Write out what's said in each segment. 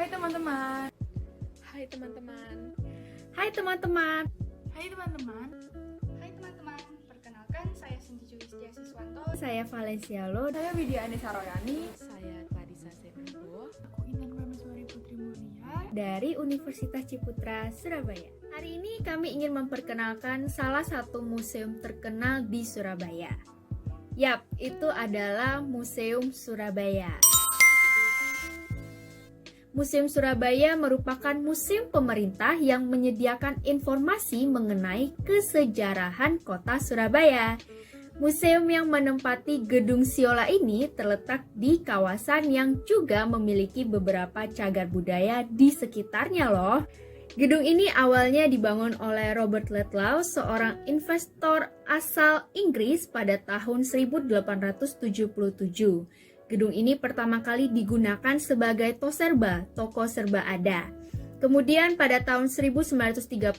Hai teman-teman. Hai teman-teman. Hai teman-teman. Hai teman-teman. Hai teman-teman. Perkenalkan, saya Cindy Julistia Siswanto. Saya Valencia Lo. Saya Widya Anissa Royani. Saya Clarissa Senanggo. Aku Intan Prameswari Putri Mulia Dari Universitas Ciputra, Surabaya. Hari ini kami ingin memperkenalkan salah satu museum terkenal di Surabaya. Yap, itu adalah Museum Surabaya. Museum Surabaya merupakan museum pemerintah yang menyediakan informasi mengenai kesejarahan kota Surabaya. Museum yang menempati Gedung Siola ini terletak di kawasan yang juga memiliki beberapa cagar budaya di sekitarnya loh. Gedung ini awalnya dibangun oleh Robert Ludlow, seorang investor asal Inggris pada tahun 1877. Gedung ini pertama kali digunakan sebagai Toserba, toko serba ada. Kemudian pada tahun 1935,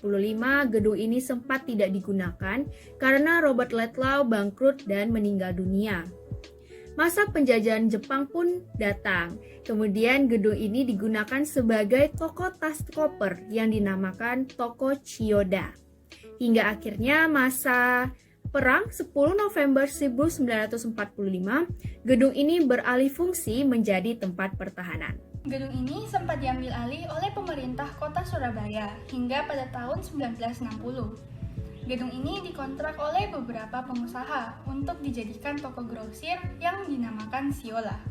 gedung ini sempat tidak digunakan karena Robert Ludlow bangkrut dan meninggal dunia. Masa penjajahan Jepang pun datang. Kemudian gedung ini digunakan sebagai toko tas koper yang dinamakan Toko Chiyoda. Hingga akhirnya masa Perang 10 November 1945, gedung ini beralih fungsi menjadi tempat pertahanan. Gedung ini sempat diambil alih oleh pemerintah kota Surabaya hingga pada tahun 1960. Gedung ini dikontrak oleh beberapa pengusaha untuk dijadikan toko grosir yang dinamakan Siola.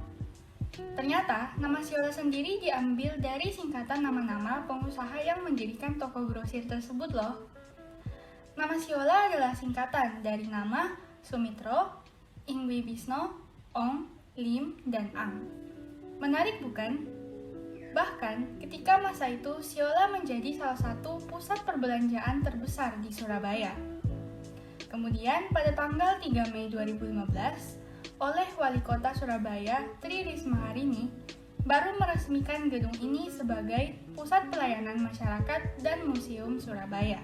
Ternyata, nama Siola sendiri diambil dari singkatan nama-nama pengusaha yang mendirikan toko grosir tersebut loh. Nama Siola adalah singkatan dari nama Sumitro, Ingwibisno, Ong, Lim, dan Ang. Menarik bukan? Bahkan, ketika masa itu Siola menjadi salah satu pusat perbelanjaan terbesar di Surabaya. Kemudian pada tanggal 3 Mei 2015, oleh Wali Kota Surabaya Tri Risma Harini, baru meresmikan gedung ini sebagai Pusat Pelayanan Masyarakat dan Museum Surabaya.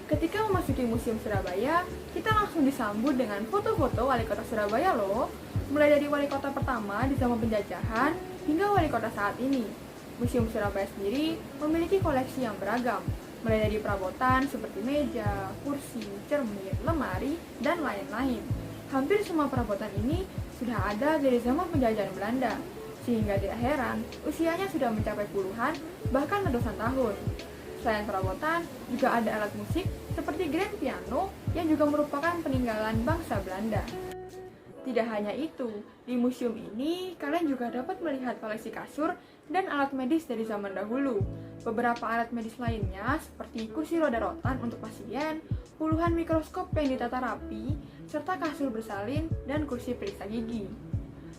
Ketika memasuki Museum Surabaya, kita langsung disambut dengan foto-foto wali kota Surabaya loh. Mulai dari wali kota pertama di zaman penjajahan hingga wali kota saat ini. Museum Surabaya sendiri memiliki koleksi yang beragam, mulai dari perabotan seperti meja, kursi, cermin, lemari, dan lain-lain. Hampir semua perabotan ini sudah ada dari zaman penjajahan Belanda, sehingga tidak heran usianya sudah mencapai puluhan, bahkan ratusan tahun. Selain perabotan, juga ada alat musik seperti grand piano yang juga merupakan peninggalan bangsa Belanda. Tidak hanya itu, di museum ini kalian juga dapat melihat koleksi kasur dan alat medis dari zaman dahulu. Beberapa alat medis lainnya seperti kursi roda rotan untuk pasien, puluhan mikroskop yang ditata rapi, serta kasur bersalin dan kursi periksa gigi.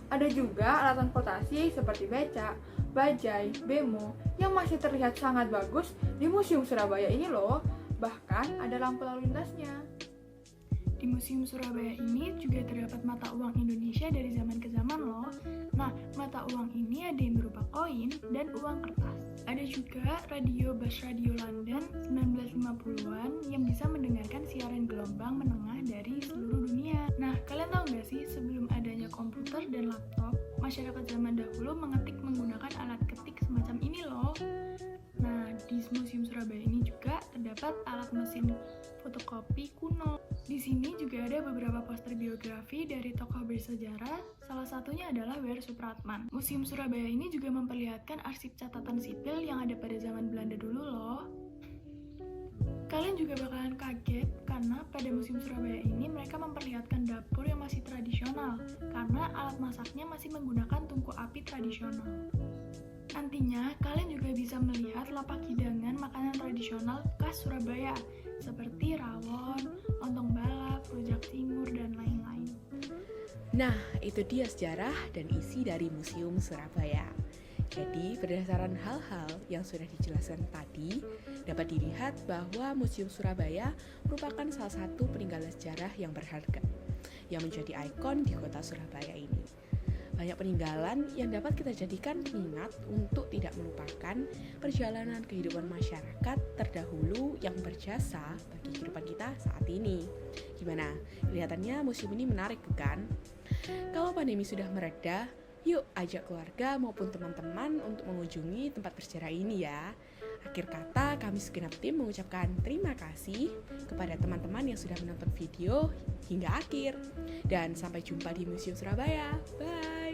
Ada juga alat transportasi seperti becak, bajai, bemo yang masih terlihat sangat bagus di Museum Surabaya ini loh. Bahkan ada lampu lalu lintasnya. Di Museum Surabaya ini juga terdapat mata uang Indonesia dari zaman ke zaman loh. Nah, mata uang ini ada yang berupa koin dan uang kertas. Ada juga radio Bas Radio London 1950-an yang bisa mendengarkan siaran gelombang menengah dari seluruh dunia. Nah, kalian tahu nggak sih sebelum adanya komputer dan laptop, masyarakat zaman dahulu mengetik menggunakan alat ketik semacam ini loh. Nah, di Museum Surabaya ini juga terdapat alat mesin fotokopi kuno. Di sini juga ada beberapa poster biografi dari tokoh bersejarah, salah satunya adalah W.R. Supratman. Museum Surabaya ini juga memperlihatkan arsip catatan sipil yang ada pada zaman Belanda dulu loh. Kalian juga bakalan kaget karena pada Museum Surabaya ini mereka memperlihatkan dapur yang masih tradisional karena alat masaknya masih menggunakan tungku api tradisional. Nantinya, kalian juga bisa melihat lapak hidangan makanan tradisional khas Surabaya seperti rawon, lontong balap, rujak cingur, dan lain-lain. Nah, itu dia sejarah dan isi dari Museum Surabaya. Jadi, berdasarkan hal-hal yang sudah dijelaskan tadi, dapat dilihat bahwa Museum Surabaya merupakan salah satu peninggalan sejarah yang berharga, yang menjadi ikon di kota Surabaya ini. Banyak peninggalan yang dapat kita jadikan pengingat untuk tidak melupakan perjalanan kehidupan masyarakat terdahulu yang berjasa bagi kehidupan kita saat ini. Gimana? Kelihatannya museum ini menarik bukan? Kalau pandemi sudah mereda, Yuk ajak keluarga maupun teman-teman untuk mengunjungi tempat bersejarah ini ya. Akhir kata, kami segenap tim mengucapkan terima kasih kepada teman-teman yang sudah menonton video hingga akhir. Dan sampai jumpa di Museum Surabaya. Bye!